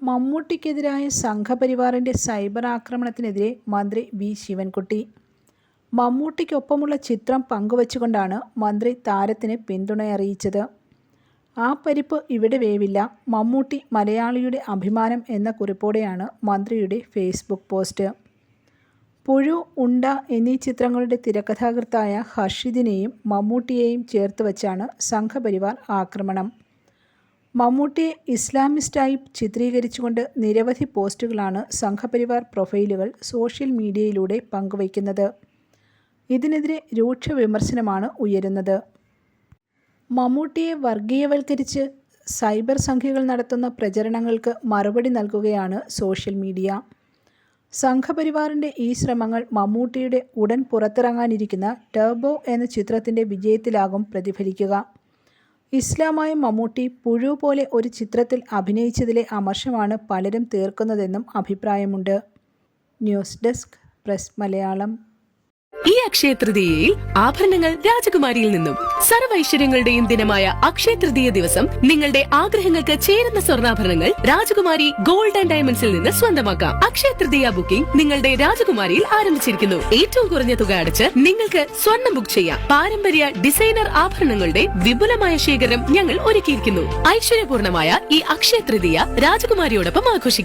മമ്മൂട്ടിക്കെതിരായ സംഘപരിവാറിന്റെ സൈബർ ആക്രമണത്തിനെതിരെ മന്ത്രി വി ശിവൻകുട്ടി. മമ്മൂട്ടിക്കൊപ്പമുള്ള ചിത്രം പങ്കുവച്ചുകൊണ്ടാണ് മന്ത്രി താരത്തിന് പിന്തുണയറിയിച്ചത്. ആ പരിപ്പ് ഇവിടെ വേവില്ല, മമ്മൂട്ടി മലയാളിയുടെ അഭിമാനം എന്ന കുറിപ്പോടെയാണ് മന്ത്രിയുടെ ഫേസ്ബുക്ക് പോസ്റ്റ്. പുഴു, ഉണ്ട എന്നീ ചിത്രങ്ങളുടെ തിരക്കഥാകൃത്തായ ഹർഷിദിനെയും മമ്മൂട്ടിയെയും ചേർത്ത് വച്ചാണ് സംഘപരിവാർ ആക്രമണം. മമ്മൂട്ടിയെ ഇസ്ലാമിസ്റ്റായി ചിത്രീകരിച്ചുകൊണ്ട് നിരവധി പോസ്റ്റുകളാണ് സംഘപരിവാർ പ്രൊഫൈലുകൾ സോഷ്യൽ മീഡിയയിലൂടെ പങ്കുവയ്ക്കുന്നത്. ഇതിനെതിരെ രൂക്ഷ വിമർശനമാണ് ഉയരുന്നത്. മമ്മൂട്ടിയെ വർഗീയവൽക്കരിച്ച് സൈബർ സംഖ്യകൾ നടത്തുന്ന പ്രചരണങ്ങൾക്ക് മറുപടി നൽകുകയാണ് സോഷ്യൽ മീഡിയ. സംഘപരിവാറിൻ്റെ ഈ ശ്രമങ്ങൾ മമ്മൂട്ടിയുടെ ഉടൻ പുറത്തിറങ്ങാനിരിക്കുന്ന ടർബോ എന്ന ചിത്രത്തിൻ്റെ വിജയത്തിലാകും പ്രതിഫലിക്കുക. ഇസ്ലാമായ മമ്മൂട്ടി പുഴു പോലെ ഒരു ചിത്രത്തിൽ അഭിനയിച്ചതിലെ അമർഷമാണ് പലരും തീർക്കുന്നതെന്നും അഭിപ്രായമുണ്ട്. News desk press Malayalam. ഈ അക്ഷയ തൃതീയയിൽ ആഭരണങ്ങൾ രാജകുമാരിയിൽ നിന്നും. സർവൈശ്വര്യങ്ങളുടെയും ദിനമായ അക്ഷയ തൃതീയ ദിവസം നിങ്ങളുടെ ആഗ്രഹങ്ങൾക്ക് ചേരുന്ന സ്വർണ്ണാഭരണങ്ങൾ രാജകുമാരി ഗോൾഡ് ആൻഡ് ഡയമണ്ട്സിൽ നിന്ന് സ്വന്തമാക്കാം. അക്ഷയ തൃതീയ ബുക്കിംഗ് നിങ്ങളുടെ രാജകുമാരിയിൽ ആരംഭിച്ചിരിക്കുന്നു. ഏറ്റവും കുറഞ്ഞ തുക അടച്ച് നിങ്ങൾക്ക് സ്വർണ്ണം ബുക്ക് ചെയ്യാം. പാരമ്പര്യ ഡിസൈനർ ആഭരണങ്ങളുടെ വിപുലമായ ശേഖരം ഞങ്ങൾ ഒരുക്കിയിരിക്കുന്നു. ഐശ്വര്യപൂർണമായ ഈ അക്ഷയ തൃതീയ രാജകുമാരിയോടൊപ്പം ആഘോഷിക്കാം.